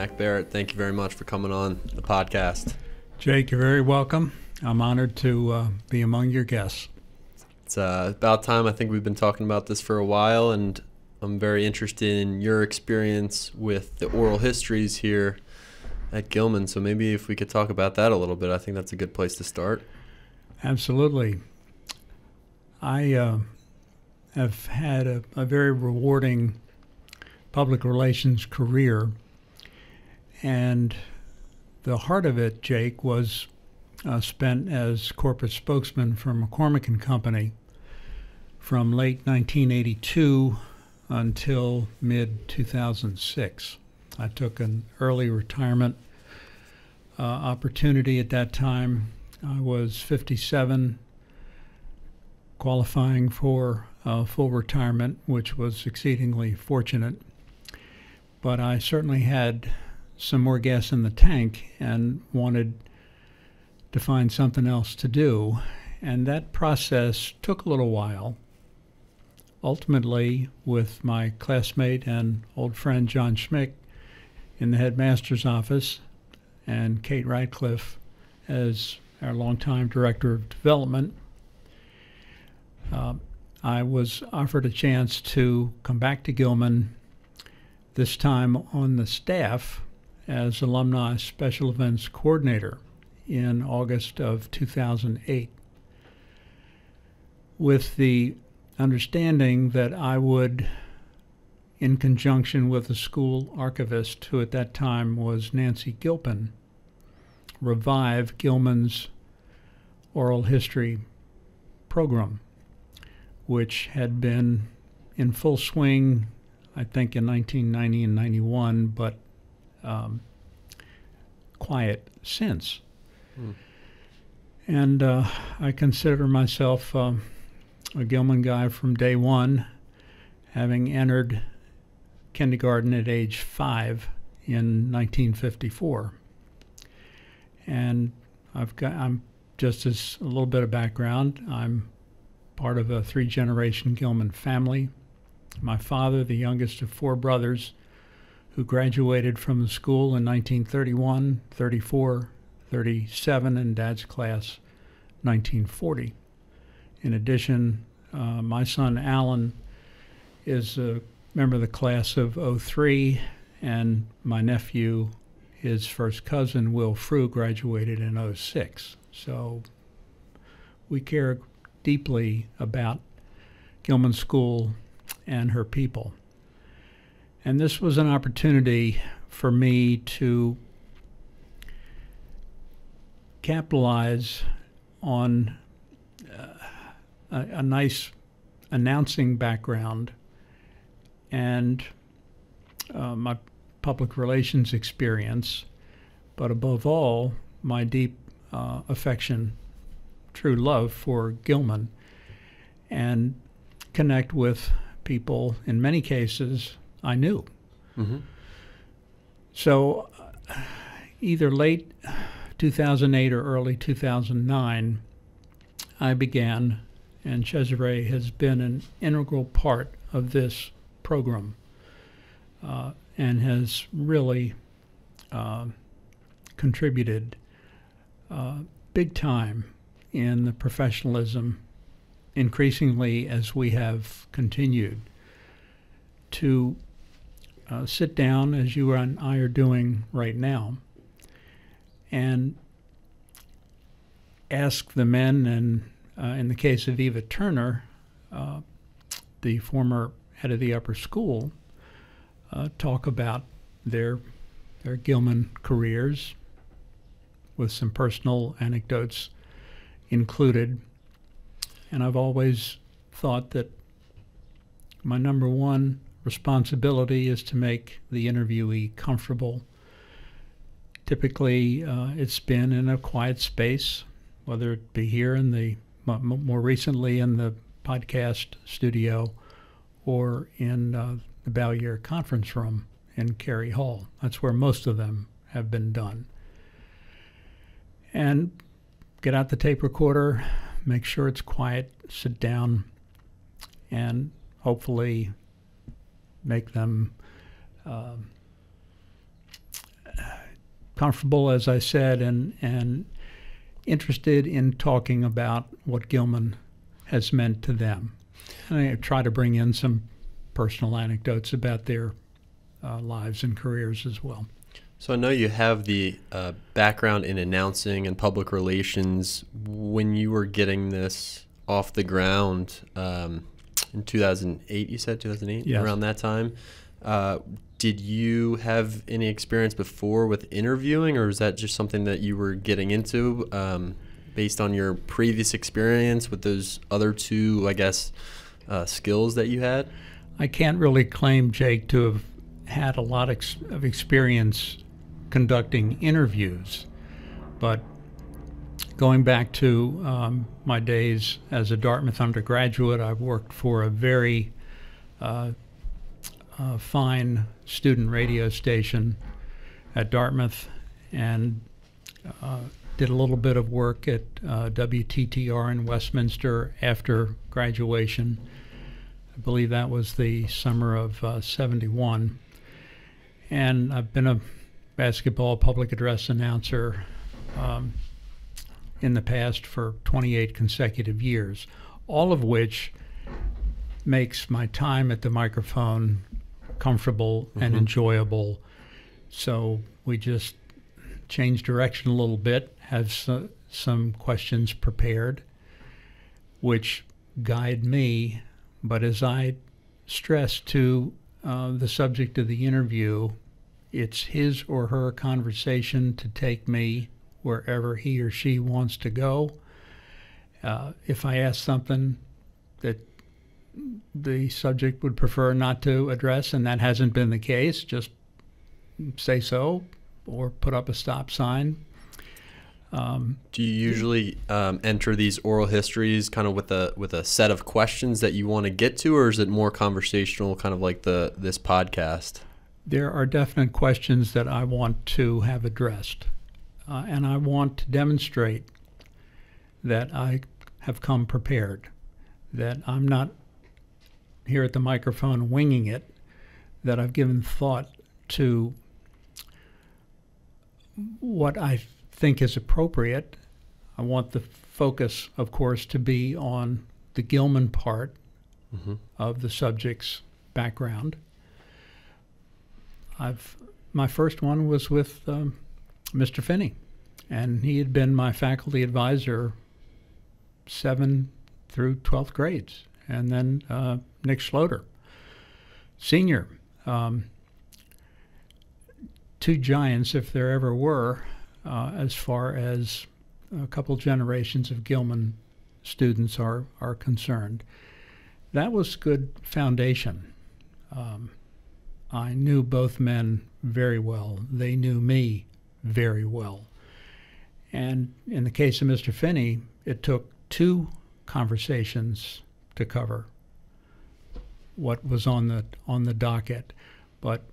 Mac Barrett. Thank you very much for coming on the podcast. Jake, you're very welcome. I'm honored to be among your guests. It's about time. I think we've been talking about this for a while, and I'm very interested in your experience with the oral histories here at Gilman. So maybe if we could talk about that a little bit, I think that's a good place to start. Absolutely. I have had a very rewarding public relations career, and the heart of it, Jake, was spent as corporate spokesman for McCormick & Company from late 1982 until mid-2006. I took an early retirement opportunity at that time. I was 57, qualifying for full retirement, which was exceedingly fortunate. But I certainly had some more gas in the tank and wanted to find something else to do. And that process took a little while. Ultimately, with my classmate and old friend John Schmick in the headmaster's office and Kate Radcliffe as our longtime director of development, I was offered a chance to come back to Gilman, this time on the staff as Alumni Special Events Coordinator in August of 2008, with the understanding that I would, in conjunction with the school archivist, who at that time was Nancy Gilpin, revive Gilman's oral history program, which had been in full swing, I think, in 1990 and 91, but quiet since. And I consider myself a Gilman guy from day one, having entered kindergarten at age 5 in 1954. And I'm just as a little bit of background. I'm part of a 3-generation Gilman family. My father, the youngest of 4 brothers, who graduated from the school in 1931, 34, 37, and Dad's class 1940. In addition, my son Alan is a member of the class of '03, and my nephew, his first cousin, Will Frew, graduated in '06. So we care deeply about Gilman School and her people. And this was an opportunity for me to capitalize on a nice announcing background and my public relations experience, but above all, my deep affection, true love for Gilman, and connect with people, in many cases, I knew. Mm-hmm. So either late 2008 or early 2009, I began, and Cesare has been an integral part of this program and has really contributed big time in the professionalism, increasingly as we have continued to sit down, as you and I are doing right now, and ask the men, and in the case of Eva Turner, the former head of the upper school, talk about their Gilman careers, with some personal anecdotes included. And I've always thought that my number one responsibility is to make the interviewee comfortable. Typically, it's been in a quiet space, whether it be here in the, more recently in the podcast studio, or in the Ballier conference room in Cary Hall. That's where most of them have been done. And get out the tape recorder, make sure it's quiet, sit down, and hopefully make them comfortable, as I said, and interested in talking about what Gilman has meant to them. And I try to bring in some personal anecdotes about their lives and careers as well. So I know you have the background in announcing and public relations. When you were getting this off the ground in 2008, you said 2008, yes. Around that time, did you have any experience before with interviewing, or is that just something that you were getting into based on your previous experience with those other two, I guess, skills that you had? I can't really claim, Jake, to have had a lot of experience conducting interviews, but going back to my days as a Dartmouth undergraduate, I worked for a very fine student radio station at Dartmouth, and did a little bit of work at WTTR in Westminster after graduation. I believe that was the summer of '71. And I've been a basketball public address announcer in the past for 28 consecutive years, all of which makes my time at the microphone comfortable and enjoyable. So we just change direction a little bit, have some questions prepared, which guide me. But as I stress to the subject of the interview, it's his or her conversation to take me wherever he or she wants to go. If I ask something that the subject would prefer not to address, and that hasn't been the case, just say so or put up a stop sign. Do you usually enter these oral histories kind of with a set of questions that you want to get to, or is it more conversational, kind of like this podcast? There are definite questions that I want to have addressed, and I want to demonstrate that I have come prepared, that I'm not here at the microphone winging it, that I've given thought to what I think is appropriate. I want the focus, of course, to be on the Gilman part of the subject's background. My first one was with Mr. Finney, and he had been my faculty advisor 7th through 12th grades. And then Nick Schloter, senior. Two giants, if there ever were, as far as a couple generations of Gilman students are concerned. That was good foundation. I knew both men very well. They knew me very well. And in the case of Mr. Finney, it took 2 conversations to cover what was on the docket. But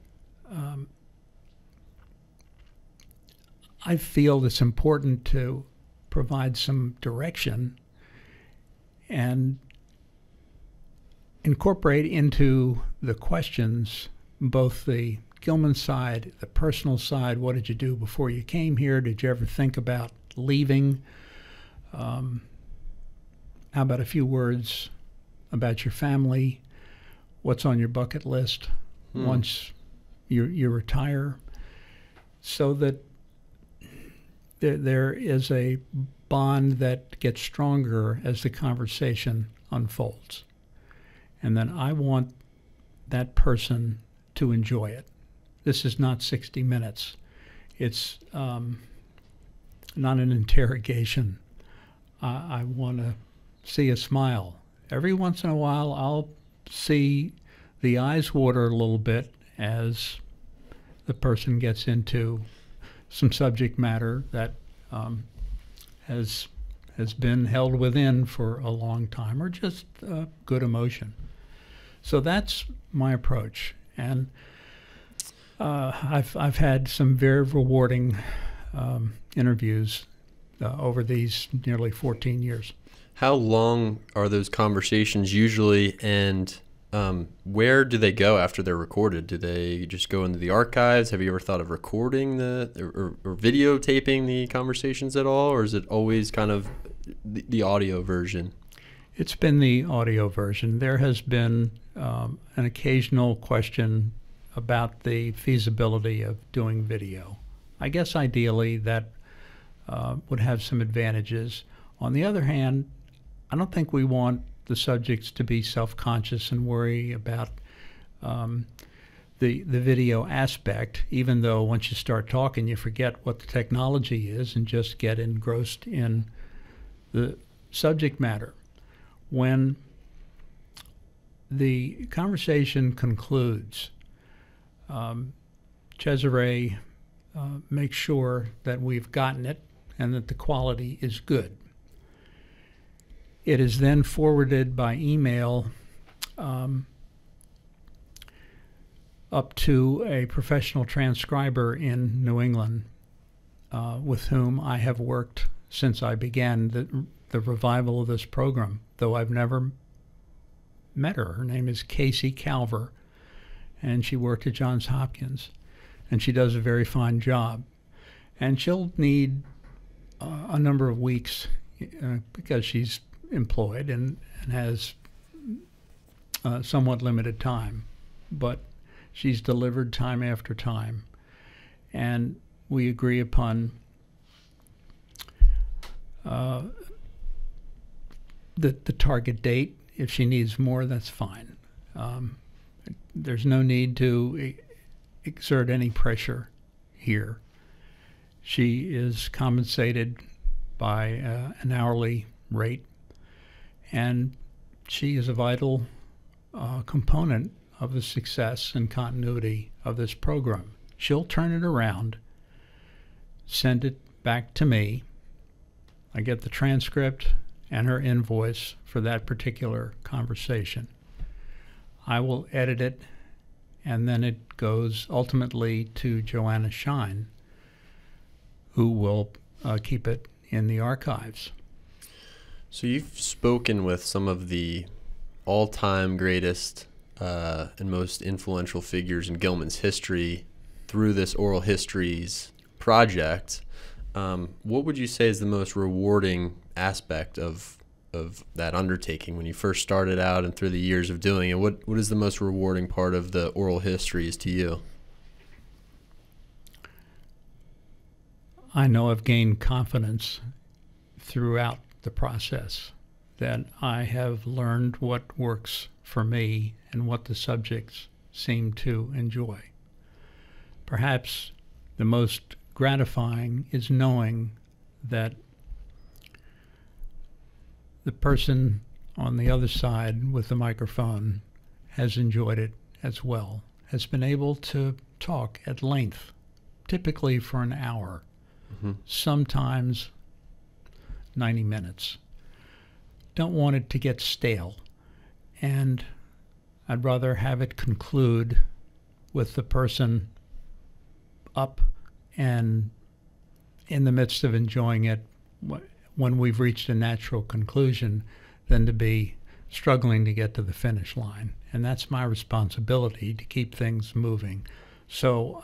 I feel it's important to provide some direction and incorporate into the questions both the Gilman side, the personal side. What did you do before you came here? Did you ever think about leaving? How about a few words about your family? What's on your bucket list once you retire? So that there is a bond that gets stronger as the conversation unfolds. And then I want that person to enjoy it. This is not 60 minutes. It's not an interrogation. I want to see a smile. Every once in a while, I'll see the eyes water a little bit as the person gets into some subject matter that has been held within for a long time, or just good emotion. So that's my approach, and I've had some very rewarding interviews over these nearly 14 years. How long are those conversations usually, and Where do they go after they're recorded? Do they just go into the archives? Have you ever thought of recording or videotaping the conversations at all, or is it always kind of the audio version? It's been the audio version. There has been an occasional question about the feasibility of doing video. I guess ideally that would have some advantages. On the other hand, I don't think we want the subjects to be self-conscious and worry about the video aspect, even though once you start talking you forget what the technology is and just get engrossed in the subject matter. When the conversation concludes, Cesare makes sure that we've gotten it and that the quality is good. It is then forwarded by email up to a professional transcriber in New England with whom I have worked since I began the revival of this program, though I've never met her. Her name is Casey Calver, and she worked at Johns Hopkins, and she does a very fine job. And she'll need a number of weeks because she's employed and has somewhat limited time, but she's delivered time after time, and we agree upon the target date. If she needs more, that's fine. There's no need to exert any pressure here. She is compensated by an hourly rate, and she is a vital component of the success and continuity of this program. She'll turn it around, send it back to me. I get the transcript and her invoice for that particular conversation. I will edit it, and then it goes ultimately to Joanna Shine, who will keep it in the archives. So you've spoken with some of the all-time greatest and most influential figures in Gilman's history through this Oral Histories project. What would you say is the most rewarding aspect of that undertaking when you first started out and through the years of doing it? What is the most rewarding part of the Oral Histories to you? I know I've gained confidence throughout the process, that I have learned what works for me and what the subjects seem to enjoy. Perhaps the most gratifying is knowing that the person on the other side with the microphone has enjoyed it as well, has been able to talk at length, typically for an hour, sometimes 90 minutes. Don't want it to get stale, and I'd rather have it conclude with the person up and in the midst of enjoying it when we've reached a natural conclusion than to be struggling to get to the finish line. And that's my responsibility, to keep things moving. So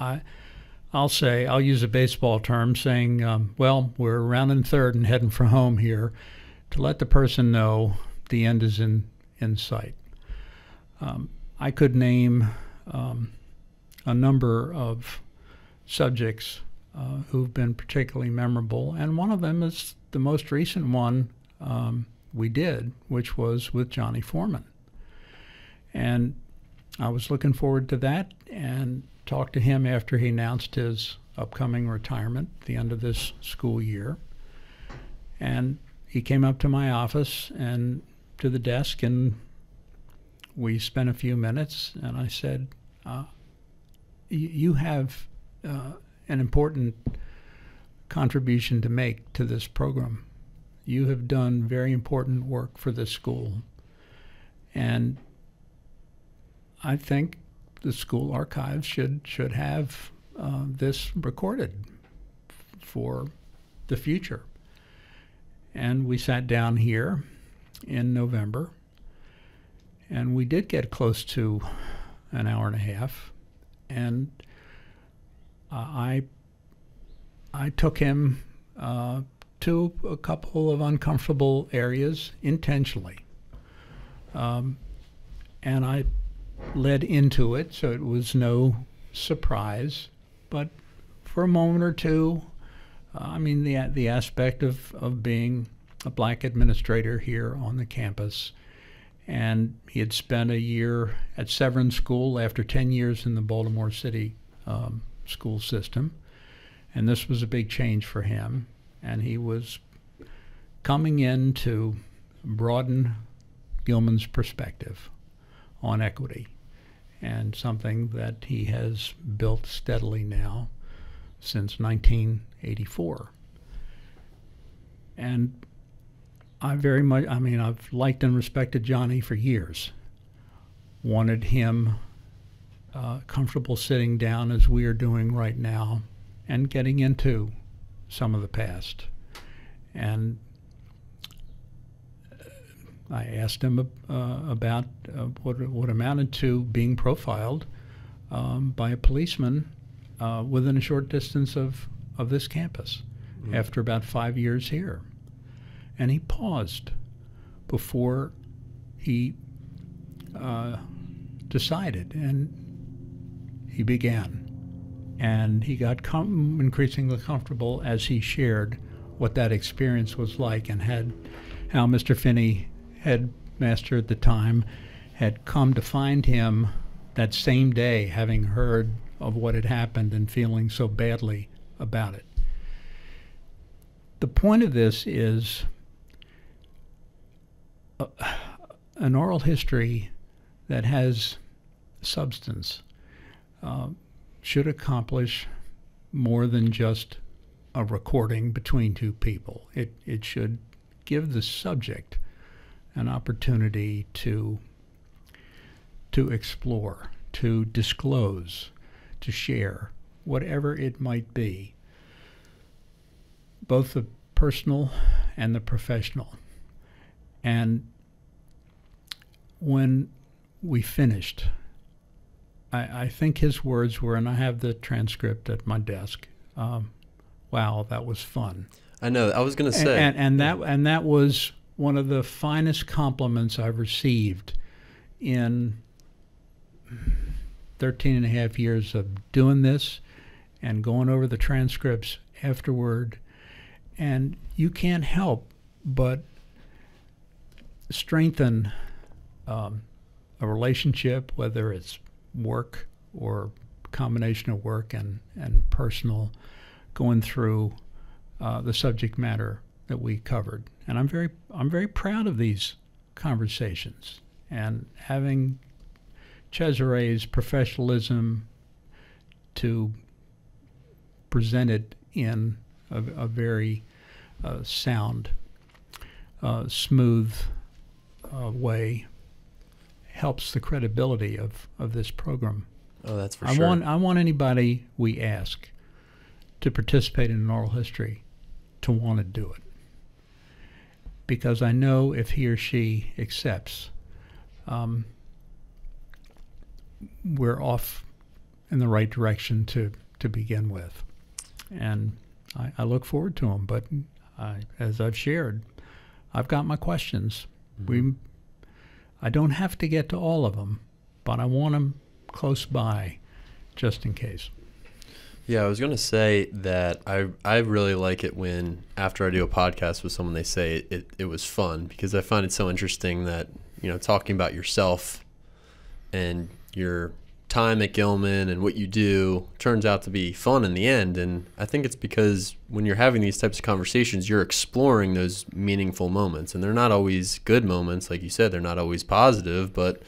I'll use a baseball term saying, well, we're rounding third and heading for home here, to let the person know the end is in sight. I could name a number of subjects who've been particularly memorable, and one of them is the most recent one we did, which was with Johnny Foreman. And I was looking forward to that and talked to him after he announced his upcoming retirement at the end of this school year. And he came up to my office and to the desk, and we spent a few minutes, and I said, you have an important contribution to make to this program. You have done very important work for this school, and I think the school archives should have this recorded for the future. And we sat down here in November, And we did get close to an hour and a half, and I took him to a couple of uncomfortable areas intentionally. And I led into it, so it was no surprise. But for a moment or two, the aspect of being a black administrator here on the campus, and he had spent a year at Severn School after 10 years in the Baltimore City school system, and this was a big change for him, and he was coming in to broaden Gilman's perspective on equity, and something that he has built steadily now since 1984. And I've liked and respected Johnny for years. Wanted him comfortable sitting down as we are doing right now and getting into some of the past. And I asked him about what amounted to being profiled by a policeman within a short distance of this campus after about 5 years here. And he paused before he decided, and he began. And he got increasingly comfortable as he shared what that experience was like, and how Mr. Finney, headmaster at the time, had come to find him that same day, having heard of what had happened and feeling so badly about it. The point of this is an oral history that has substance should accomplish more than just a recording between two people. It should give the subject an opportunity to explore, to disclose, to share, whatever it might be, both the personal and the professional. And when we finished, I think his words were, and I have the transcript at my desk, wow, that was fun. I know, I was going to say. And that was one of the finest compliments I've received in 13 and a half years of doing this and going over the transcripts afterward. And you can't help but strengthen a relationship, whether it's work or combination of work and personal, going through the subject matter that we covered. And I'm very proud of these conversations, and having Cesare's professionalism to present it in a very sound, smooth way helps the credibility of this program. Oh, that's for sure. I want anybody we ask to participate in an oral history to want to do it, because I know if he or she accepts, we're off in the right direction to begin with. And I look forward to them. But as I've shared, I've got my questions. Mm-hmm. I don't have to get to all of them, but I want them close by just in case. Yeah, I was going to say that I really like it when, after I do a podcast with someone, they say it was fun, because I find it so interesting that, talking about yourself and your time at Gilman and what you do turns out to be fun in the end. And I think it's because when you're having these types of conversations, you're exploring those meaningful moments, and they're not always good moments. Like you said, they're not always positive, but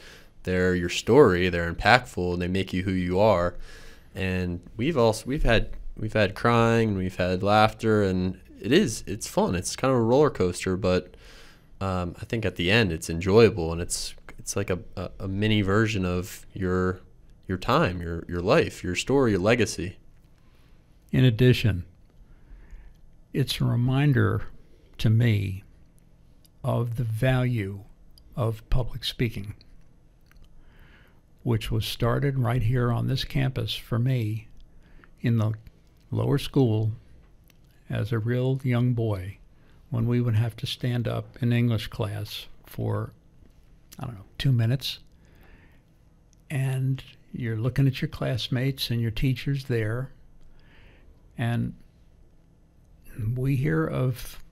they're your story, they're impactful, and they make you who you are. And we've had crying, and we've had laughter, and it's fun. It's kind of a roller coaster, but I think at the end it's enjoyable, and it's like a mini version of your time, your life, your story, your legacy. In addition, it's a reminder to me of the value of public speaking. which was started right here on this campus for me in the lower school as a real young boy, when we would have to stand up in English class for, 2 minutes, and you're looking at your classmates and your teachers there, and we hear of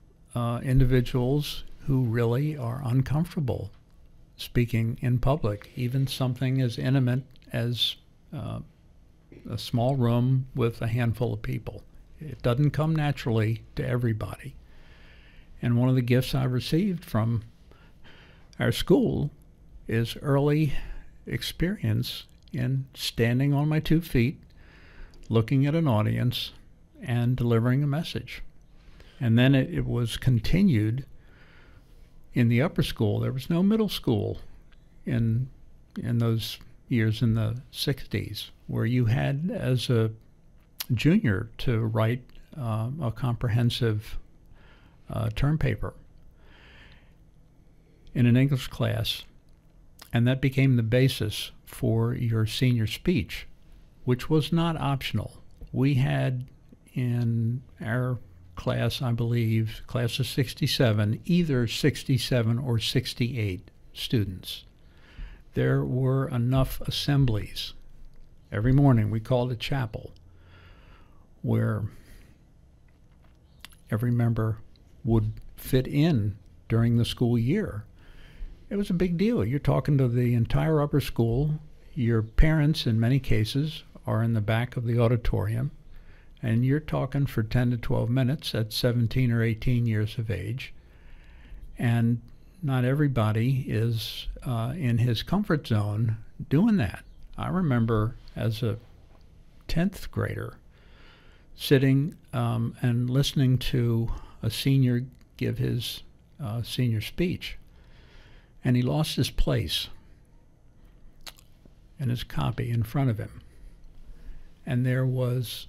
individuals who really are uncomfortable speaking in public, even something as intimate as a small room with a handful of people. It doesn't come naturally to everybody. And one of the gifts I received from our school is early experience in standing on my 2 feet, looking at an audience, and delivering a message. And then it was continued in the upper school. There was no middle school in those years in the 60s, where you had, as a junior, to write a comprehensive term paper in an English class, and that became the basis for your senior speech, which was not optional. We had in our class, I believe, class of 67, either 67 or 68 students. There were enough assemblies. Every morning we called it chapel, where every member would fit in during the school year. It was a big deal. You're talking to the entire upper school. Your parents, in many cases, are in the back of the auditorium, and you're talking for 10 to 12 minutes at 17 or 18 years of age. And not everybody is in his comfort zone doing that. I remember as a 10th grader sitting and listening to a senior give his senior speech, and he lost his place and his copy in front of him. And there was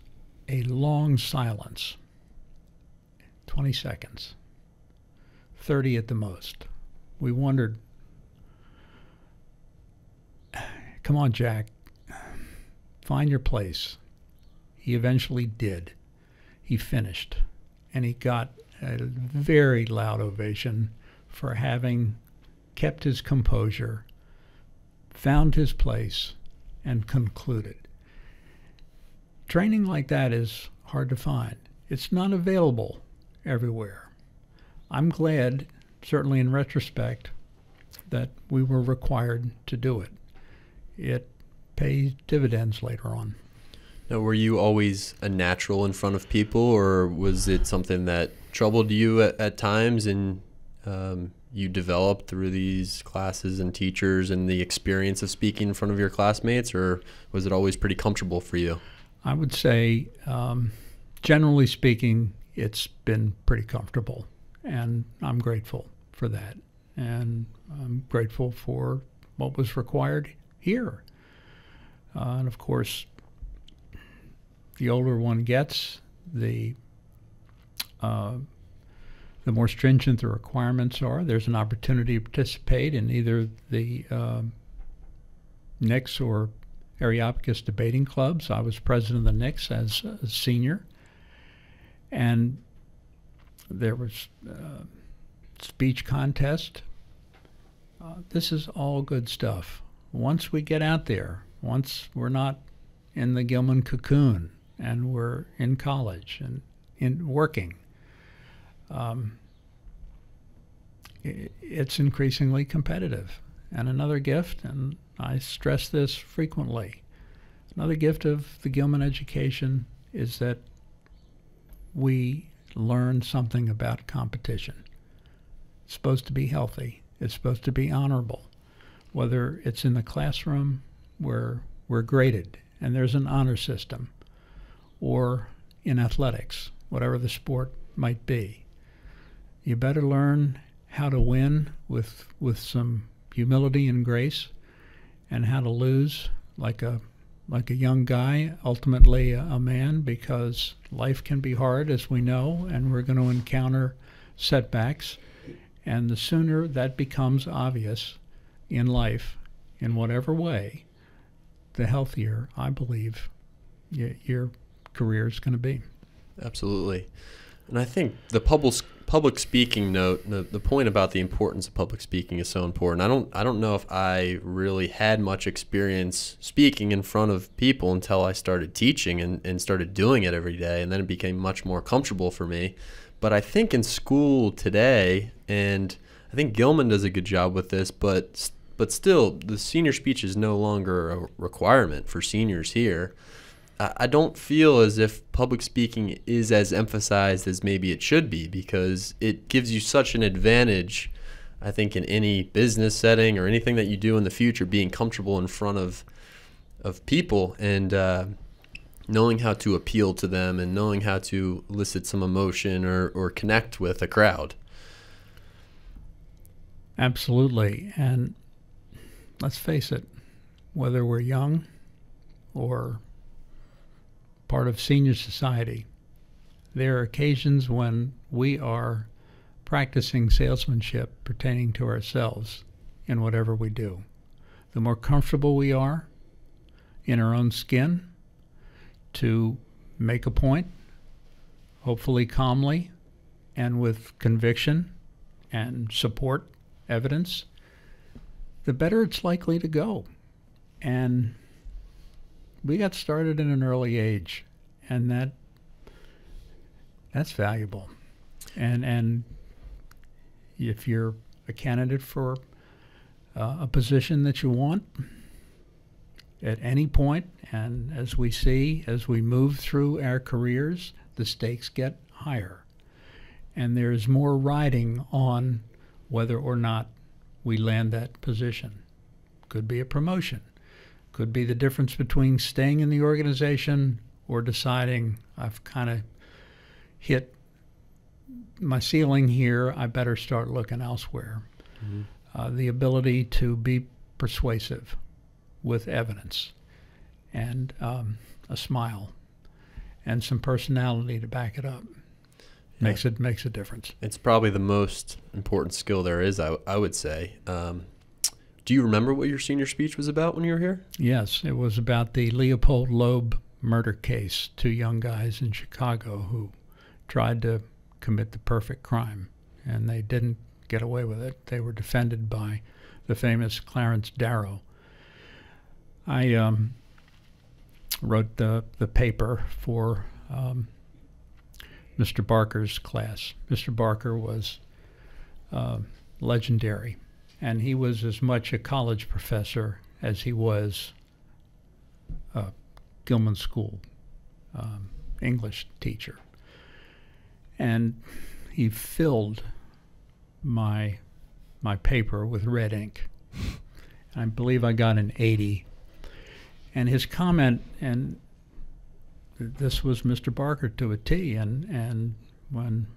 a long silence, 20 seconds, 30 at the most. We wondered, come on, Jack, find your place. He eventually did. He finished, and he got a very loud ovation for having kept his composure, found his place, and concluded. Training like that is hard to find. It's not available everywhere. I'm glad, certainly in retrospect, that we were required to do it. It pays dividends later on. Now, were you always a natural in front of people, or was it something that troubled you at times and you developed through these classes and teachers and the experience of speaking in front of your classmates, or was it always pretty comfortable for you? I would say, generally speaking, it's been pretty comfortable, and I'm grateful for that. And I'm grateful for what was required here. And of course, the older one gets, the more stringent the requirements are. There's an opportunity to participate in either the Knicks or Areopagus debating clubs. I was president of the Knicks as a senior, and there was speech contest. This is all good stuff. Once we get out there, once we're not in the Gilman cocoon and we're in college and in working, it's increasingly competitive. And another gift, and I stress this frequently, another gift of the Gilman education is that we learn something about competition. It's supposed to be healthy. It's supposed to be honorable. Whether it's in the classroom where we're graded and there's an honor system, or in athletics, whatever the sport might be. You better learn how to win with some humility and grace, and how to lose like a young guy, ultimately a man, because life can be hard, as we know, and we're going to encounter setbacks. And the sooner that becomes obvious in life, in whatever way, the healthier, I believe, your career is going to be. Absolutely. And I think the public speaking note, the point about the importance of public speaking is so important. I don't know if I really had much experience speaking in front of people until I started teaching and started doing it every day, and then it became much more comfortable for me. But I think in school today, and I think Gilman does a good job with this, but still, the senior speech is no longer a requirement for seniors here. I don't feel as if public speaking is as emphasized as maybe it should be, because it gives you such an advantage, I think, in any business setting or anything that you do in the future, being comfortable in front of people and knowing how to appeal to them and knowing how to elicit some emotion or connect with a crowd. Absolutely. And let's face it, whether we're young or part of senior society, there are occasions when we are practicing salesmanship pertaining to ourselves in whatever we do. The more comfortable we are in our own skin to make a point, hopefully calmly and with conviction and support evidence, the better it's likely to go. And we got started in an early age, and that's valuable. And if you're a candidate for a position that you want at any point, and as we see, as we move through our careers, the stakes get higher. And there's more riding on whether or not we land that position. Could be a promotion. Could be the difference between staying in the organization or deciding I've kind of hit my ceiling here, I better start looking elsewhere. Mm-hmm. The ability to be persuasive with evidence and a smile and some personality to back it up makes a difference. It's probably the most important skill there is, I would say. Do you remember what your senior speech was about when you were here? Yes, it was about the Leopold Loeb murder case, 2 young guys in Chicago who tried to commit the perfect crime, and they didn't get away with it. They were defended by the famous Clarence Darrow. I wrote the paper for Mr. Barker's class. Mr. Barker was legendary. And he was as much a college professor as he was a Gilman School English teacher. And he filled my paper with red ink. I believe I got an 80. And his comment, and this was Mr. Barker to a T, and when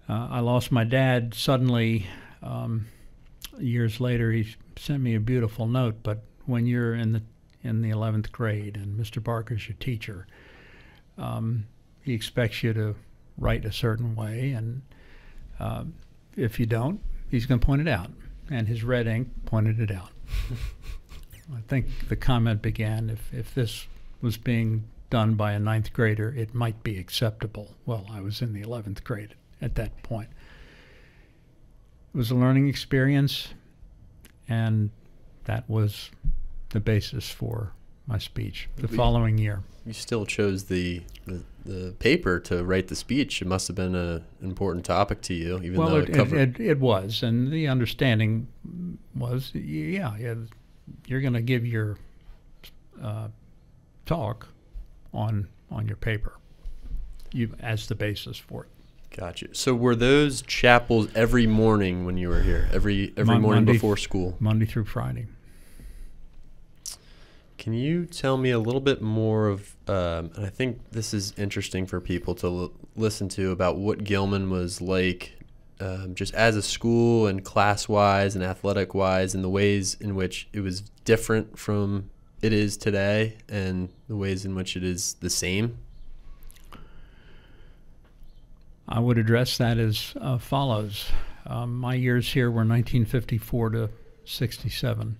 I lost my dad suddenly, years later, he sent me a beautiful note. But when you're in the 11th grade and Mr. Barker's your teacher, he expects you to write a certain way, and if you don't, he's going to point it out. And his red ink pointed it out. I think the comment began, if this was being done by a 9th grader, it might be acceptable. Well, I was in the 11th grade at that point. It was a learning experience, and that was the basis for my speech the following year. You still chose the paper to write the speech. It must have been an important topic to you, even though it covered... It was, and the understanding was, yeah, you're going to give your talk on your paper as the basis for it. Gotcha. So were those chapels every morning when you were here? Every morning Monday, before school? Monday through Friday. Can you tell me a little bit more of, and I think this is interesting for people to listen to, about what Gilman was like just as a school and class-wise and athletic-wise, and the ways in which it was different from it is today and the ways in which it is the same? I would address that as follows. My years here were 1954 to 67.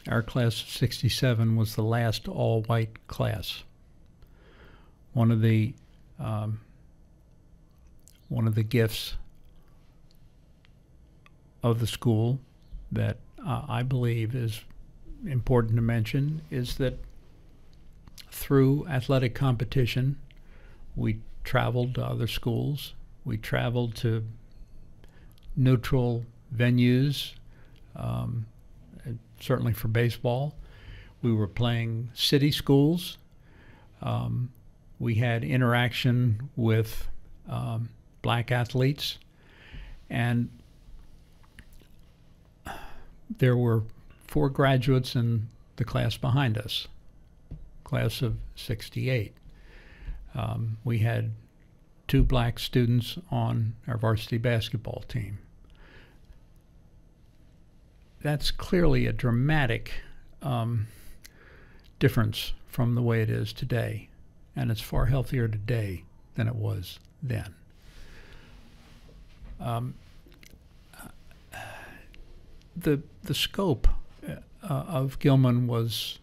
Our class of 67 was the last all-white class. One of the gifts of the school that I believe is important to mention is that through athletic competition, we traveled to other schools. We traveled to neutral venues, certainly for baseball. We were playing city schools. We had interaction with black athletes, and there were 4 graduates in the class behind us, class of 68. We had 2 black students on our varsity basketball team. That's clearly a dramatic difference from the way it is today, and it's far healthier today than it was then. The scope of Gilman was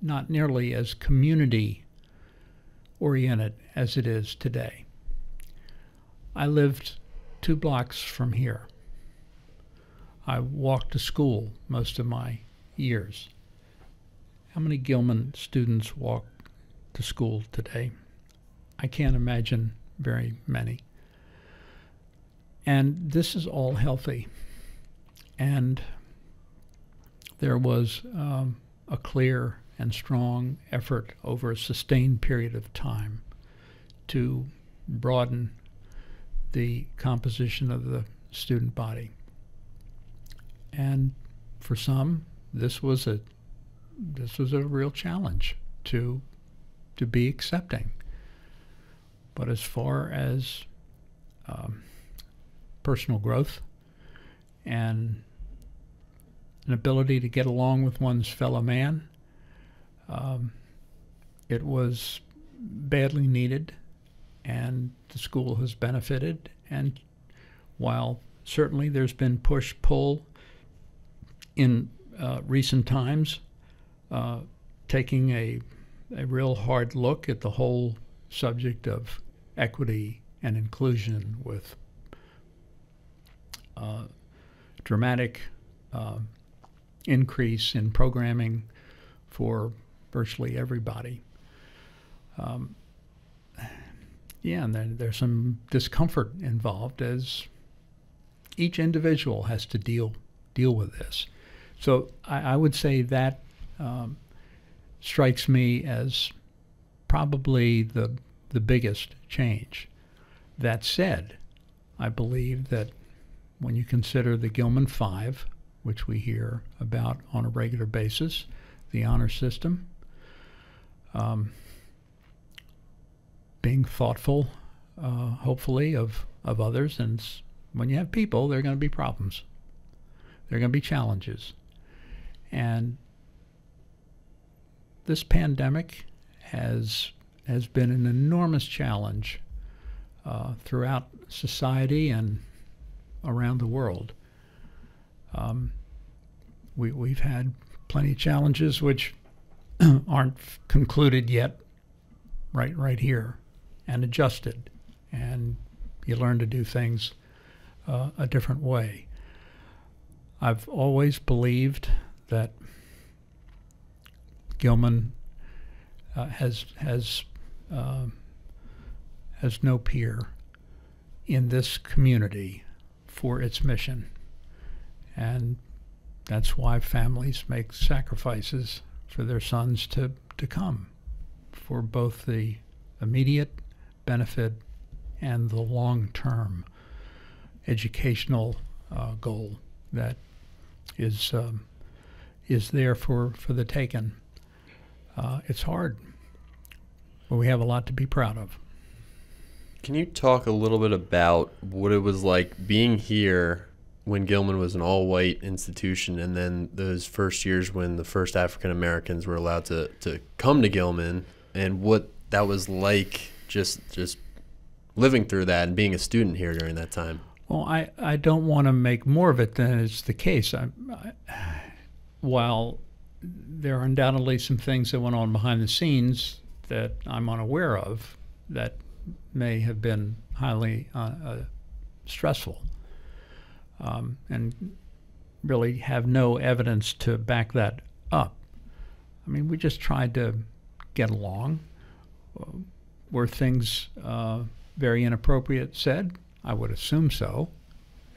not nearly as community-oriented as it is today. I lived 2 blocks from here. I walked to school most of my years. How many Gilman students walk to school today? I can't imagine very many. And this is all healthy. And there was a clear and strong effort over a sustained period of time to broaden the composition of the student body. And for some, this was a real challenge to be accepting. But as far as personal growth and an ability to get along with one's fellow man, it was badly needed, and the school has benefited. And while certainly there's been push-pull in recent times, taking a real hard look at the whole subject of equity and inclusion with dramatic increase in programming for virtually everybody. And there's some discomfort involved as each individual has to deal with this. So I would say that strikes me as probably the biggest change. That said, I believe that when you consider the Gilman 5, which we hear about on a regular basis, the honor system, being thoughtful, hopefully, of others. And when you have people, there are going to be problems. There are going to be challenges. And this pandemic has been an enormous challenge throughout society and around the world. We've had plenty of challenges which aren't concluded yet, right here, and adjusted, and you learn to do things a different way. I've always believed that Gilman has no peer in this community for its mission, and that's why families make sacrifices for their sons to come, for both the immediate benefit and the long-term educational goal that is there for the taking. It's hard, but we have a lot to be proud of. Can you talk a little bit about what it was like being here when Gilman was an all-white institution, and then those first years when the first African Americans were allowed to come to Gilman, and what that was like just living through that and being a student here during that time? Well, I don't want to make more of it than is the case. while there are undoubtedly some things that went on behind the scenes that I'm unaware of that may have been highly stressful, and really have no evidence to back that up. I mean, we just tried to get along. Were things very inappropriate said? I would assume so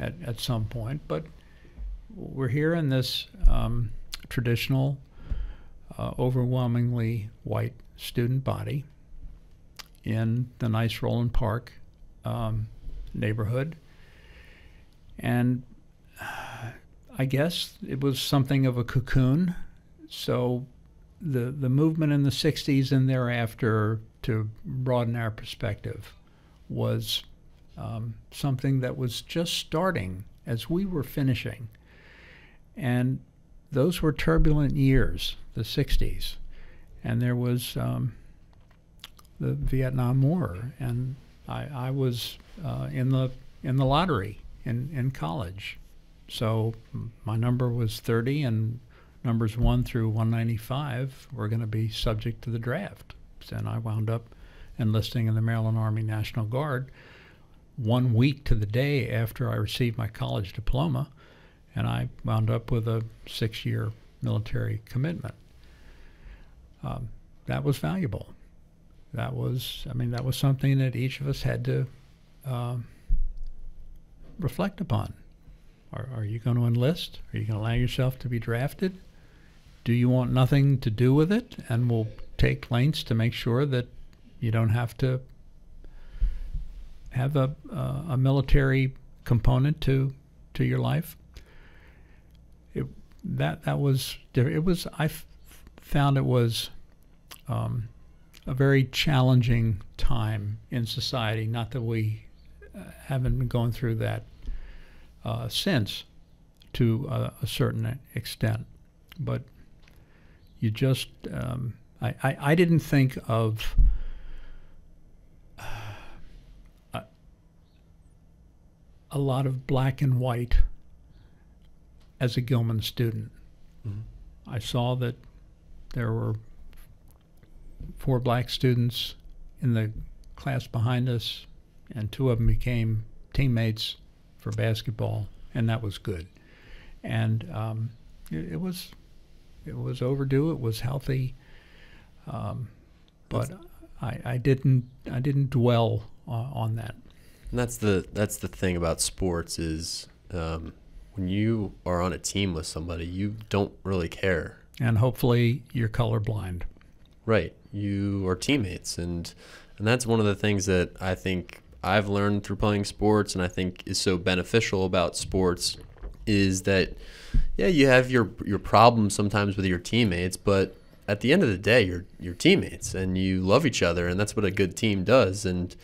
at some point, but we're here in this traditional, overwhelmingly white student body in the nice Roland Park neighborhood. And I guess it was something of a cocoon. So the movement in the 60s and thereafter to broaden our perspective was something that was just starting as we were finishing. And those were turbulent years, the 60s. And there was the Vietnam War, and I was in the lottery in college. So my number was 30, and numbers 1 through 195 were going to be subject to the draft. And I wound up enlisting in the Maryland Army National Guard 1 week to the day after I received my college diploma, and I wound up with a 6-year military commitment. That was valuable. That was something that each of us had to reflect upon. Are you going to enlist? Are you going to allow yourself to be drafted? Do you want nothing to do with it? And we'll take lengths to make sure that you don't have to have a military component to your life. I found it was a very challenging time in society. Not that we haven't been going through that since, to a certain extent, but you just I didn't think of a lot of black and white as a Gilman student. Mm-hmm. I saw that there were 4 black students in the class behind us, and 2 of them became teammates for basketball, and that was good. And it was overdue. It was healthy, but I didn't dwell on that. And that's the thing about sports is when you are on a team with somebody, you don't really care. And hopefully you're colorblind. Right. You are teammates, and that's one of the things that I think I've learned through playing sports, and I think is so beneficial about sports, is that you have your problems sometimes with your teammates, but at the end of the day, you're teammates and you love each other, and that's what a good team does. And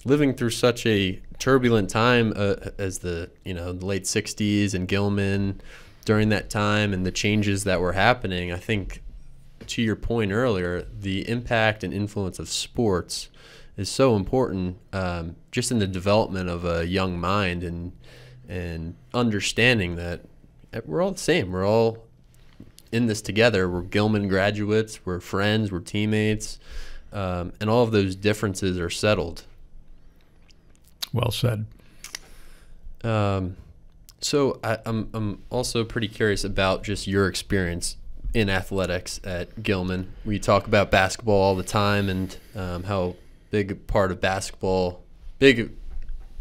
living through such a turbulent time as the late 60s and Gilman during that time and the changes that were happening, I think to your point earlier, the impact and influence of sports is so important, just in the development of a young mind and understanding that we're all the same. We're all in this together. We're Gilman graduates. We're friends. We're teammates, and all of those differences are settled. Well said. So I'm also pretty curious about just your experience in athletics at Gilman. We talk about basketball all the time, and how big a part of basketball,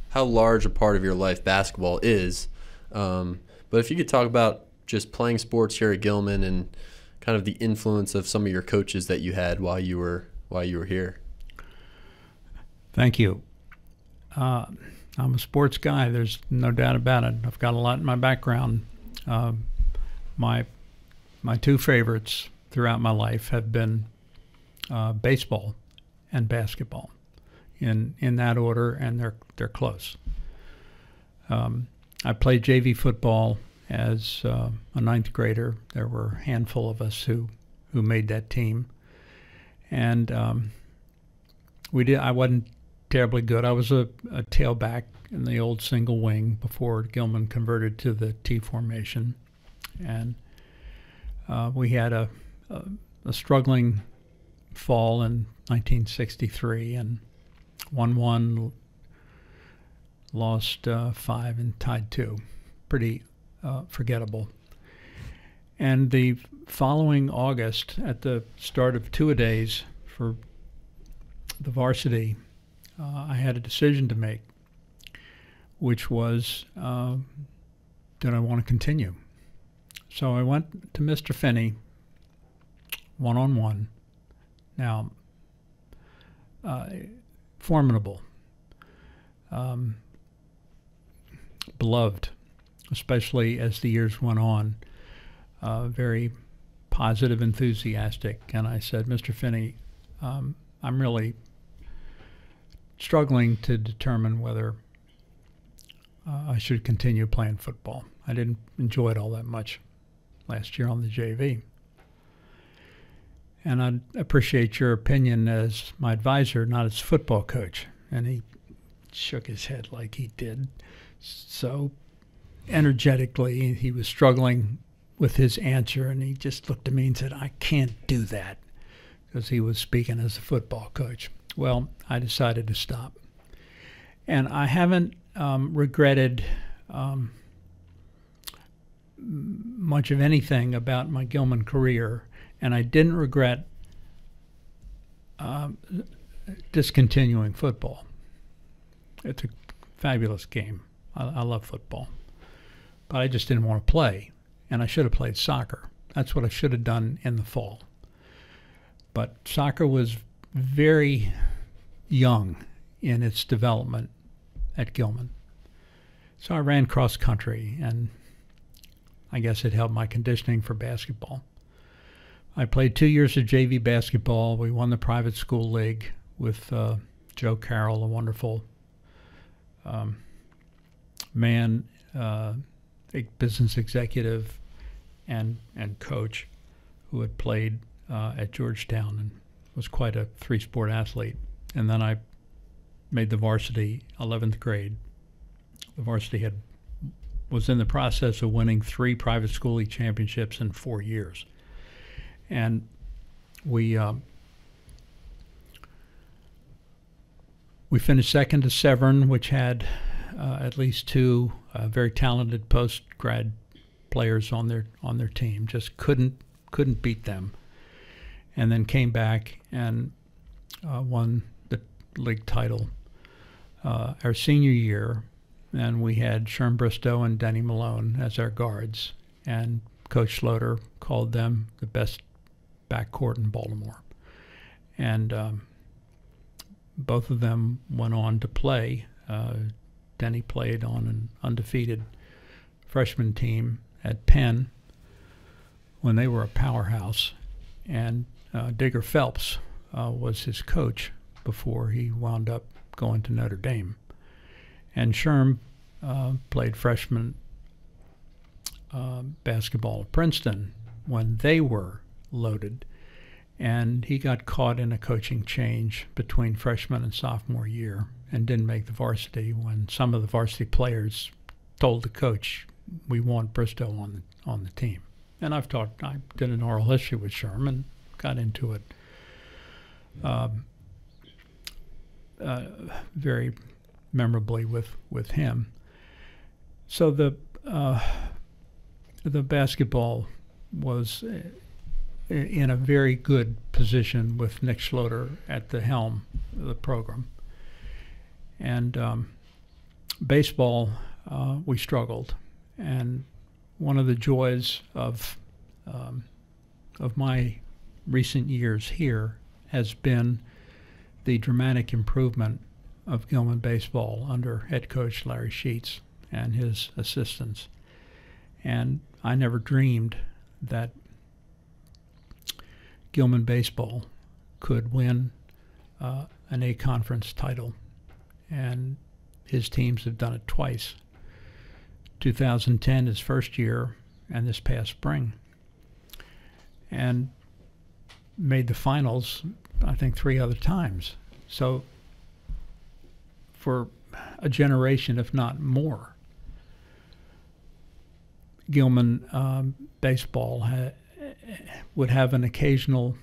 how large a part of your life basketball is. But if you could talk about just playing sports here at Gilman and kind of the influence of some of your coaches that you had while you were here. Thank you. I'm a sports guy. There's no doubt about it. I've got a lot in my background. My 2 favorites throughout my life have been baseball and basketball, in that order, and they're close. I played JV football as a 9th grader. There were a handful of us who made that team, and I wasn't terribly good. I was a tailback in the old single wing before Gilman converted to the T formation, and We had a struggling fall in 1963 and won 1, lost 5, and tied 2. Pretty forgettable. And the following August, at the start of two-a-days for the varsity, I had a decision to make, which was, did I want to continue? So I went to Mr. Finney, one-on-one. Now, formidable, beloved, especially as the years went on, very positive, enthusiastic. And I said, Mr. Finney, I'm really struggling to determine whether I should continue playing football. I didn't enjoy it all that much last year on the JV. And I'd appreciate your opinion as my advisor, not as football coach. And he shook his head like he did. So energetically, he was struggling with his answer, and he just looked at me and said, I can't do that, because he was speaking as a football coach. Well, I decided to stop. And I haven't regretted much of anything about my Gilman career, and I didn't regret discontinuing football. It's a fabulous game. I love football. But I just didn't want to play, and I should have played soccer. That's what I should have done in the fall. But soccer was very young in its development at Gilman. So I ran cross country, and I guess it helped my conditioning for basketball. I played 2 years of JV basketball. We won the private school league with Joe Carroll, a wonderful man, a business executive and coach who had played at Georgetown and was quite a three-sport athlete. And then I made the varsity 11th grade. The varsity was in the process of winning 3 private school league championships in 4 years. And we finished second to Severn, which had at least 2 very talented post-grad players on their team. Just couldn't beat them. And then came back and won the league title our senior year. And we had Sherm Bristow and Denny Malone as our guards. And Coach Schloter called them the best backcourt in Baltimore. And both of them went on to play. Denny played on an undefeated freshman team at Penn when they were a powerhouse. And Digger Phelps was his coach before he wound up going to Notre Dame. And Sherm played freshman basketball at Princeton when they were loaded. And he got caught in a coaching change between freshman and sophomore year and didn't make the varsity when some of the varsity players told the coach, we want Bristow on the team. And I did an oral history with Sherm and got into it very memorably with him. So the basketball was in a very good position with Nick Schloter at the helm of the program. And baseball, we struggled. And one of the joys of my recent years here has been the dramatic improvement of Gilman baseball under head coach Larry Sheets and his assistants. And I never dreamed that Gilman baseball could win an A-conference title. And his teams have done it twice. 2010, his first year, and this past spring. And made the finals, I think, 3 other times. So for a generation, if not more, Gilman baseball would have an occasional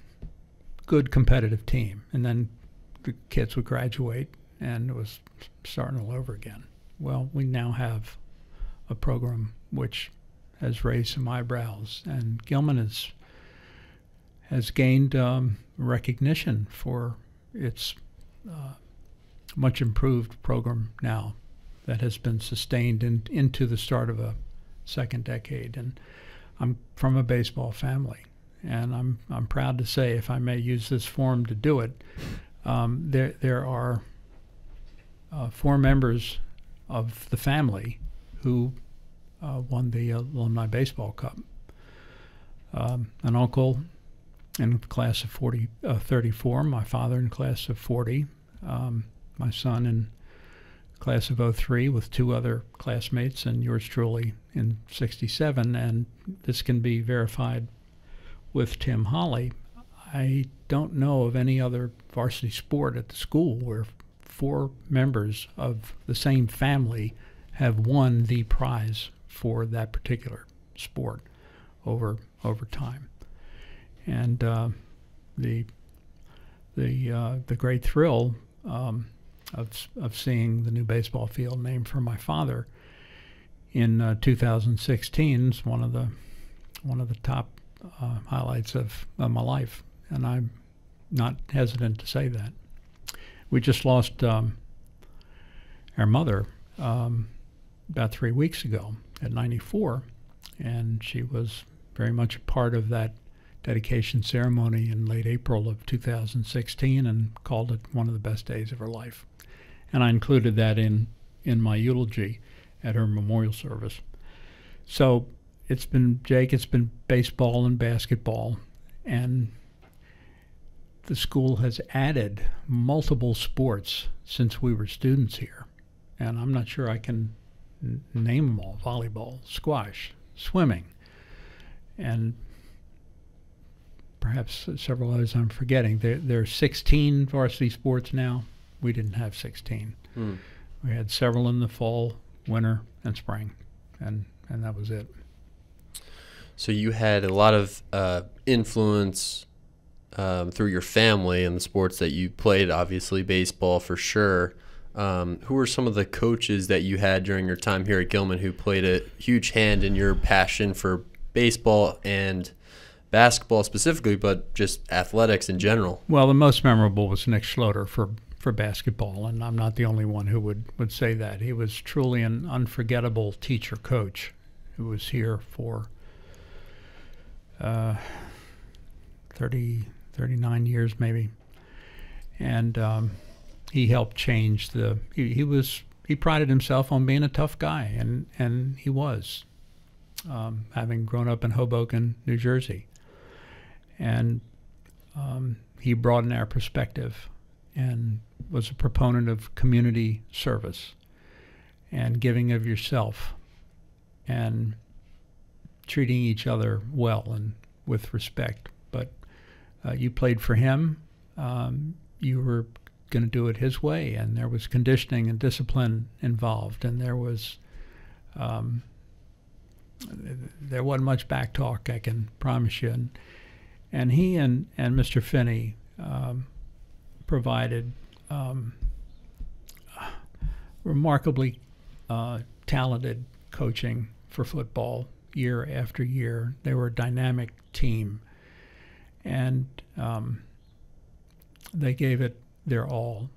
good competitive team, and then the kids would graduate and it was starting all over again. Well, we now have a program which has raised some eyebrows, and Gilman has gained recognition for its much improved program now that has been sustained into the start of a second decade. And I'm from a baseball family, and I'm proud to say, if I may use this forum to do it, there are 4 members of the family who won the Alumni Baseball Cup. An uncle in class of 34, my father in class of 40, my son in class of 03 with 2 other classmates, and yours truly in 67, and this can be verified with Tim Holly. I don't know of any other varsity sport at the school where 4 members of the same family have won the prize for that particular sport over time. And the great thrill of seeing the new baseball field named for my father in 2016 is one of the top highlights of my life, and I'm not hesitant to say that. We just lost our mother about 3 weeks ago at 94, and she was very much a part of that dedication ceremony in late April of 2016 and called it one of the best days of her life. And I included that in my eulogy at her memorial service. So it's been baseball and basketball, and the school has added multiple sports since we were students here. And I'm not sure I can name them all: volleyball, squash, swimming, and perhaps several others I'm forgetting. There are 16 varsity sports now. We didn't have 16. We had several in the fall, winter, and spring, and that was it. So you had a lot of influence through your family and the sports that you played, obviously baseball for sure. Who were some of the coaches that you had during your time here at Gilman who played a huge hand in your passion for baseball and basketball specifically, but just athletics in general? Well, the most memorable was Nick Schloter for basketball, and I'm not the only one who would say that. He was truly an unforgettable teacher coach who was here for 39 years maybe, and he helped change he prided himself on being a tough guy, and he was, having grown up in Hoboken, New Jersey. And he broadened our perspective and was a proponent of community service and giving of yourself and treating each other well and with respect. But you played for him. You were going to do it his way, and there was conditioning and discipline involved, and there wasn't much back talk, I can promise you. And he and Mr. Finney provided remarkably talented coaching for football year after year. They were a dynamic team, and they gave it their all.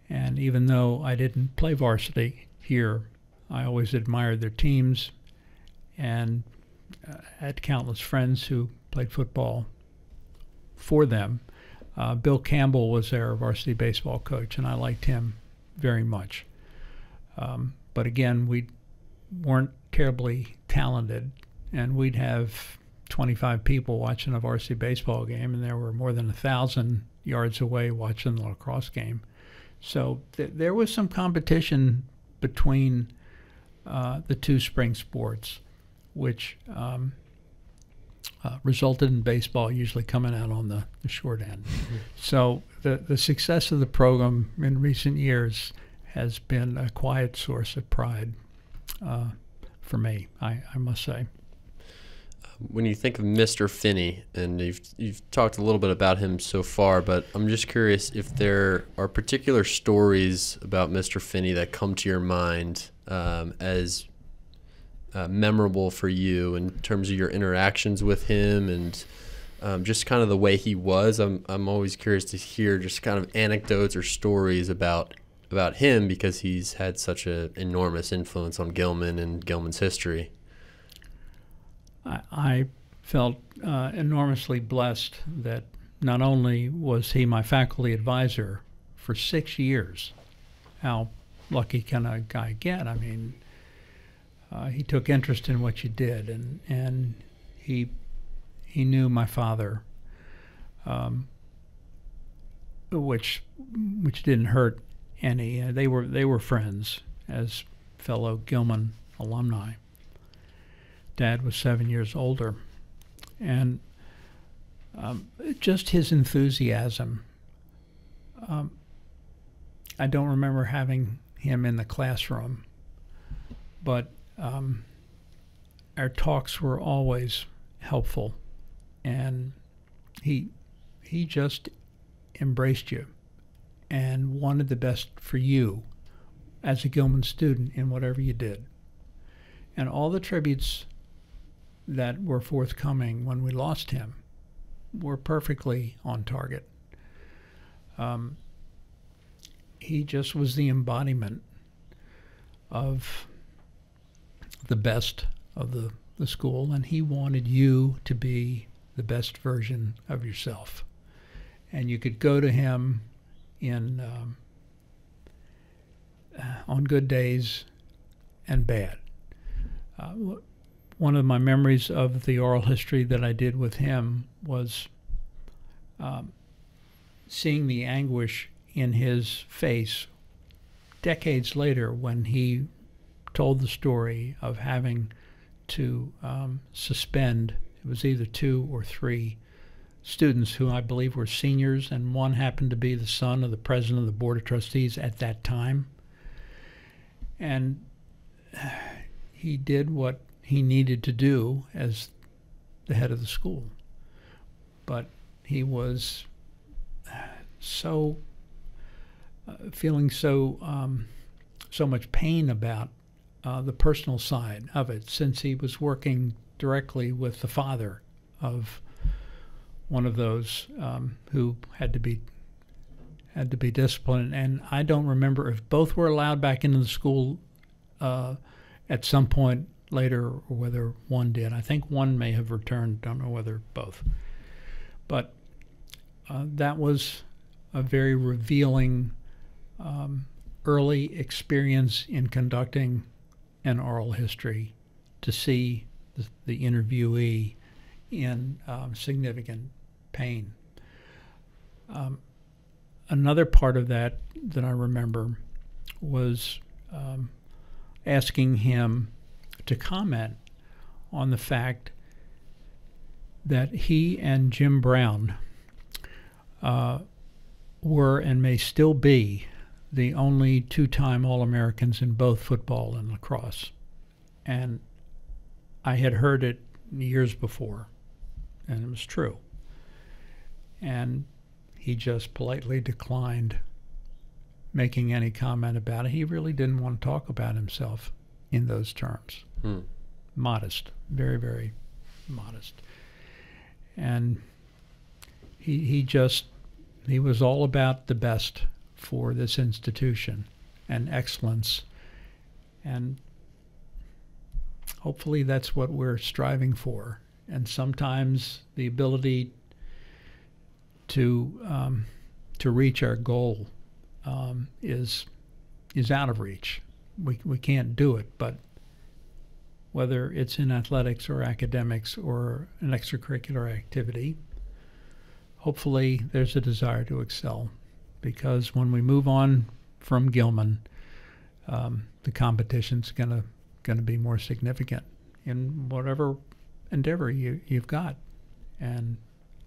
And even though I didn't play varsity here, I always admired their teams and had countless friends who played football for them. Bill Campbell was their varsity baseball coach, and I liked him very much. But again, we weren't terribly talented, and we'd have 25 people watching a varsity baseball game, and there were more than 1,000 yards away watching the lacrosse game. So there was some competition between the two spring sports, which resulted in baseball usually coming out on the short end. So the success of the program in recent years has been a quiet source of pride for me, I must say. When you think of Mr. Finney, and you've talked a little bit about him so far, but I'm just curious if there are particular stories about Mr. Finney that come to your mind as memorable for you in terms of your interactions with him and just kind of the way he was. I'm always curious to hear just kind of anecdotes or stories about him because he's had such an enormous influence on Gilman and Gilman's history. I felt enormously blessed that not only was he my faculty advisor for 6 years. How lucky can a guy get? I mean, he took interest in what you did, and he knew my father, which didn't hurt any. They were friends as fellow Gilman alumni. Dad was 7 years older, and just his enthusiasm. I don't remember having him in the classroom, but our talks were always helpful, and he just embraced you and wanted the best for you as a Gilman student in whatever you did. And all the tributes that were forthcoming when we lost him were perfectly on target. He just was the embodiment of the best of the school, and he wanted you to be the best version of yourself. And you could go to him in on good days and bad. One of my memories of the oral history that I did with him was seeing the anguish in his face decades later when he told the story of having to suspend, it was either 2 or 3 students who I believe were seniors, and one happened to be the son of the president of the Board of Trustees at that time. And he did what he needed to do as the head of the school. But he was feeling so much pain about the personal side of it, since he was working directly with the father of one of those who had to be disciplined. And I don't remember if both were allowed back into the school at some point later, or whether one did. I think one may have returned. Don't know whether both. But that was a very revealing early experience in conducting an oral history, to see the interviewee in significant pain. Another part of that I remember was asking him to comment on the fact that he and Jim Brown were and may still be the only 2-time All-Americans in both football and lacrosse. And I had heard it years before, and it was true. And he just politely declined making any comment about it. He really didn't want to talk about himself in those terms. Modest, very, very modest. And he was all about the best for this institution and excellence. And hopefully that's what we're striving for. And sometimes the ability to reach our goal is out of reach. We can't do it, but whether it's in athletics or academics or an extracurricular activity, hopefully there's a desire to excel, because when we move on from Gilman, the competition's gonna be more significant in whatever endeavor you've got. And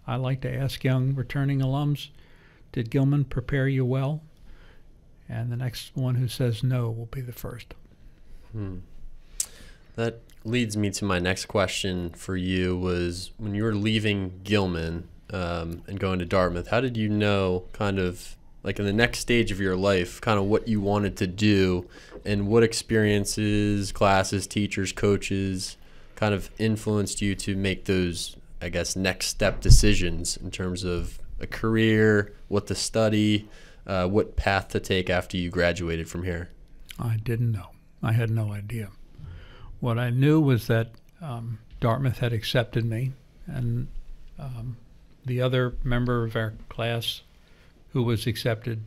I like to ask young returning alums, did Gilman prepare you well? And the next one who says no will be the first. That leads me to my next question for you was when you were leaving Gilman and going to Dartmouth, how did you know kind of like in the next stage of your life, kind of what you wanted to do and what experiences, classes, teachers, coaches kind of influenced you to make those, I guess, next step decisions in terms of a career, what to study, what path to take after you graduated from here? I didn't know. I had no idea. What I knew was that Dartmouth had accepted me, and the other member of our class who was accepted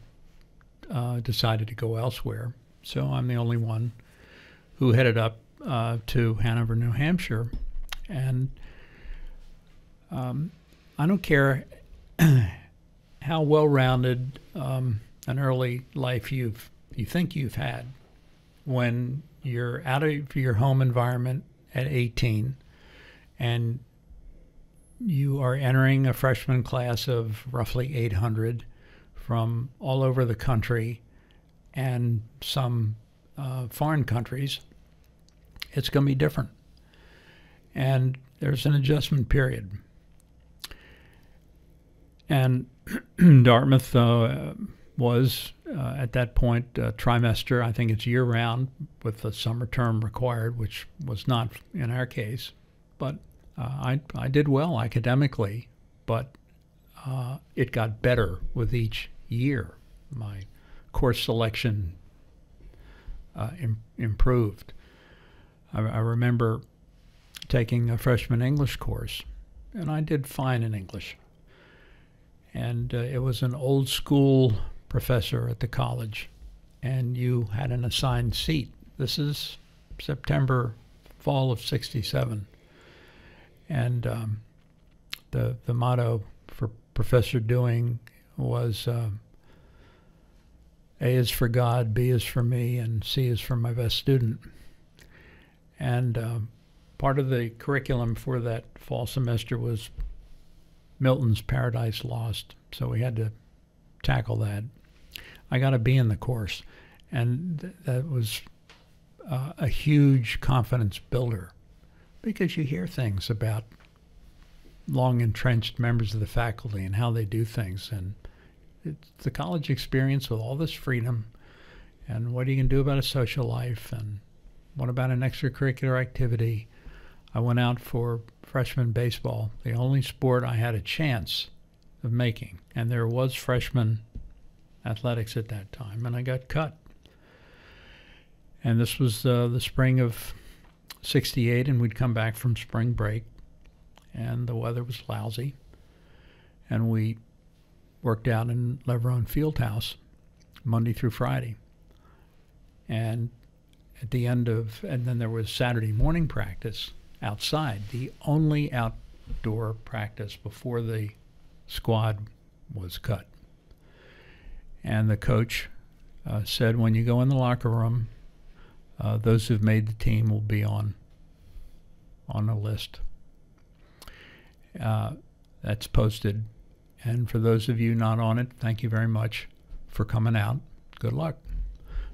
decided to go elsewhere. So I'm the only one who headed up to Hanover, New Hampshire. And I don't care how well-rounded an early life you think you've had. When you're out of your home environment at 18 and you are entering a freshman class of roughly 800 from all over the country and some foreign countries, it's going to be different. And there's an adjustment period. And Dartmouth was, at that point, trimester. I think it's year-round with the summer term required, which was not in our case. But I did well academically, but it got better with each year. My course selection improved. I remember taking a freshman English course, and I did fine in English. And it was an old school professor at the college, and you had an assigned seat. This is fall of '67. And the motto for Professor Dewing was A is for God, B is for me, and C is for my best student. And part of the curriculum for that fall semester was Milton's Paradise Lost, so we had to tackle that. I got a B in the course, and that was a huge confidence builder, because you hear things about long entrenched members of the faculty and how they do things, and it's the college experience with all this freedom, and what are you going to do about a social life, and what about an extracurricular activity? I went out for freshman baseball, the only sport I had a chance of making, and there was freshman athletics at that time, and I got cut. And this was the spring of '68, and we'd come back from spring break, and the weather was lousy, and we worked out in Leverone Fieldhouse Monday through Friday. And at the end of, and then there was Saturday morning practice outside, the only outdoor practice before the squad was cut. And the coach said, when you go in the locker room, those who've made the team will be on a list. That's posted. And for those of you not on it, thank you very much for coming out. Good luck.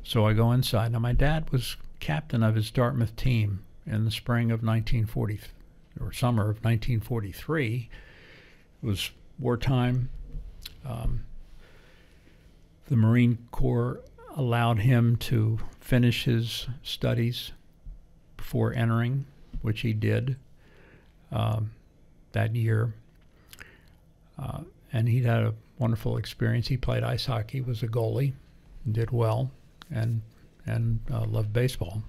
So I go inside. Now, my dad was captain of his Dartmouth team in the spring of 1940, or summer of 1943. It was wartime. The Marine Corps allowed him to finish his studies before entering, which he did that year. And he had a wonderful experience. He played ice hockey, was a goalie, did well, and loved baseball.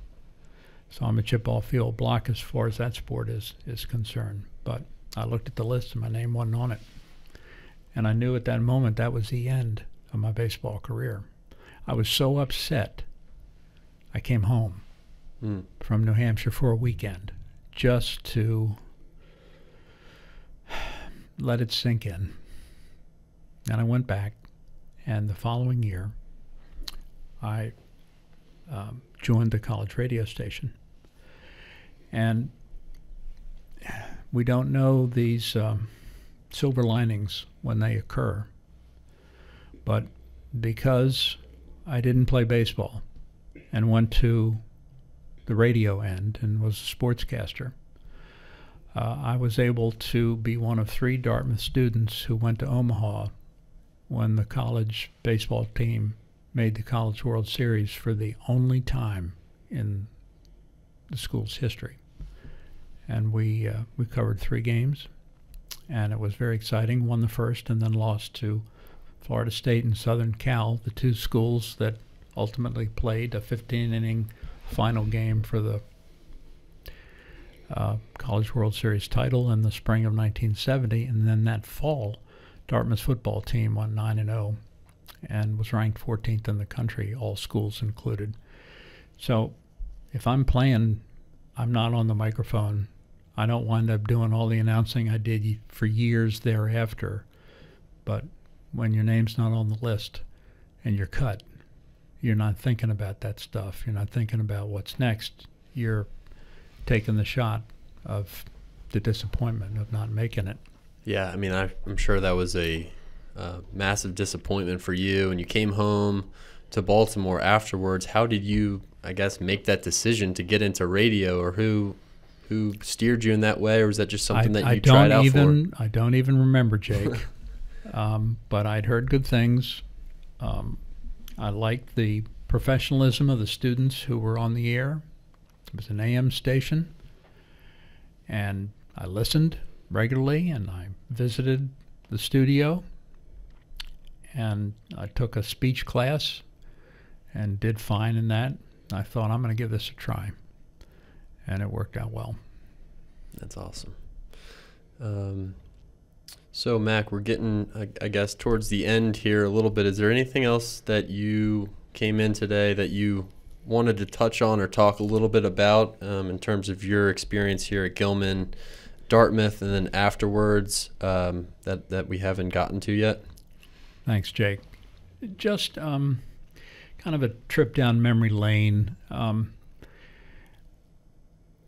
So I'm a chip ball field block as far as that sport is concerned. But I looked at the list and my name wasn't on it. And I knew at that moment that was the end of my baseball career. I was so upset, I came home from New Hampshire for a weekend just to let it sink in. And I went back, and the following year, I joined the college radio station. And we don't know these silver linings when they occur, but because I didn't play baseball and went to the radio end and was a sportscaster. I was able to be one of 3 Dartmouth students who went to Omaha when the college baseball team made the College World Series for the only time in the school's history. And we covered 3 games, and it was very exciting. Won the first and then lost to Florida State and Southern Cal, the 2 schools that ultimately played a 15-inning final game for the College World Series title in the spring of 1970. And then that fall, Dartmouth's football team went 9-0 and was ranked 14th in the country, all schools included. So if I'm playing, I'm not on the microphone. I don't wind up doing all the announcing I did for years thereafter. But when your name's not on the list and you're cut, you're not thinking about that stuff. You're not thinking about what's next. You're taking the shot of the disappointment of not making it. Yeah, I mean, I'm sure that was a massive disappointment for you, and you came home to Baltimore afterwards. How did you, I guess, make that decision to get into radio, or who steered you in that way, or was that just something that you tried out for? I don't even remember, Jake, but I'd heard good things. I liked the professionalism of the students who were on the air. It was an AM station, and I listened regularly, and I visited the studio, and I took a speech class and did fine in that. I thought, I'm going to give this a try, and it worked out well. That's awesome. So, Mac, we're getting, I guess, towards the end here a little bit. Is there anything else that you came in today that you wanted to touch on or talk a little bit about in terms of your experience here at Gilman, Dartmouth, and then afterwards that we haven't gotten to yet? Thanks, Jake. Just kind of a trip down memory lane.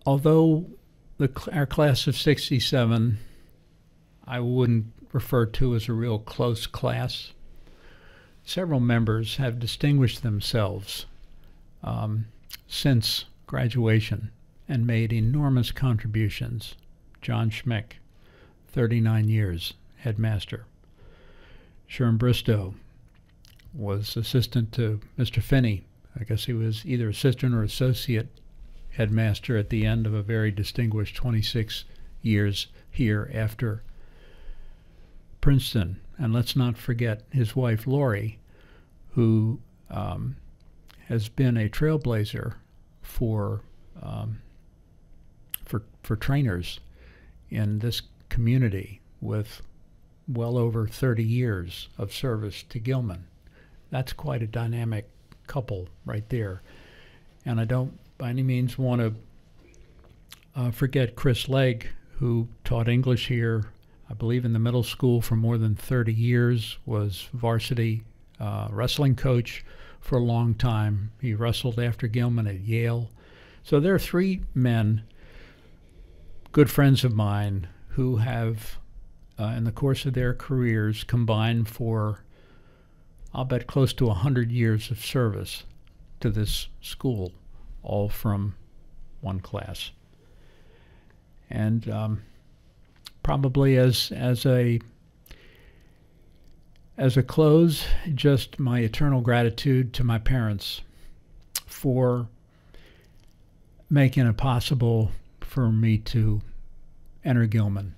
Although our class of 67, I wouldn't refer to as a real close class, several members have distinguished themselves since graduation and made enormous contributions. John Schmick, 39 years, headmaster. Sherm Bristow was assistant to Mr. Finney. I guess he was either assistant or associate headmaster at the end of a very distinguished 26 years here after Princeton. And let's not forget his wife, Lori, who has been a trailblazer for trainers in this community with well over 30 years of service to Gilman. That's quite a dynamic couple right there. And I don't by any means want to forget Chris Legg, who taught English here, I believe in the middle school for more than 30 years, was varsity wrestling coach for a long time. He wrestled after Gilman at Yale. So there are 3 men, good friends of mine, who have, in the course of their careers, combined for, I'll bet, close to 100 years of service to this school, all from one class. And probably as a close, just my eternal gratitude to my parents for making it possible for me to enter Gilman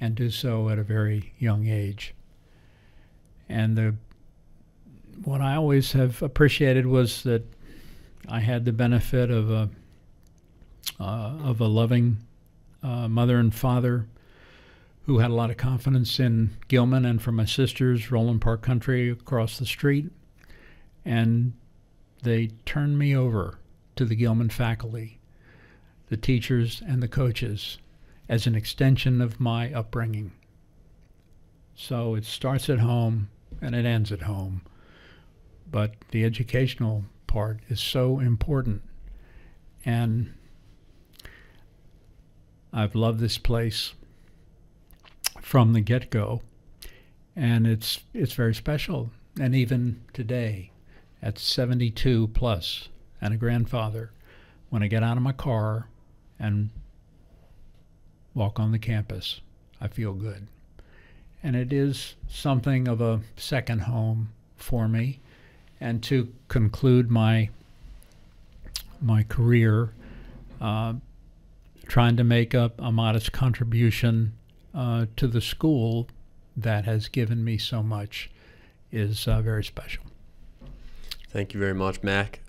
and do so at a very young age. And what I always have appreciated was that I had the benefit of a loving mother and father who had a lot of confidence in Gilman, and for my sisters, Roland Park Country across the street. And they turned me over to the Gilman faculty, the teachers and the coaches, as an extension of my upbringing. So it starts at home and it ends at home. But the educational part is so important. And I've loved this place from the get-go, and it's very special. And even today, at 72 plus and a grandfather, when I get out of my car and walk on the campus, I feel good. And it is something of a second home for me. And to conclude my career, trying to make a modest contribution to the school that has given me so much is very special. Thank you very much, Mac.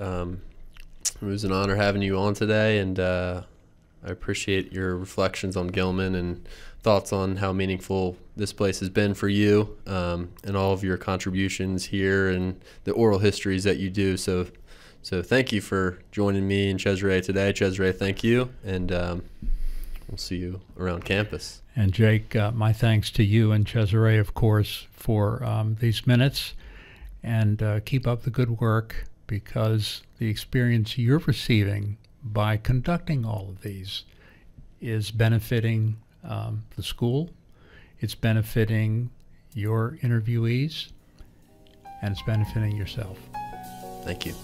It was an honor having you on today, and I appreciate your reflections on Gilman and thoughts on how meaningful this place has been for you, and all of your contributions here and the oral histories that you do. So thank you for joining me and Cesare today. Cesare, thank you, and we'll see you around campus. And Jake, my thanks to you and Cesare, of course, for these minutes, and keep up the good work, because the experience you're receiving by conducting all of these is benefiting the school, it's benefiting your interviewees, and it's benefiting yourself. Thank you.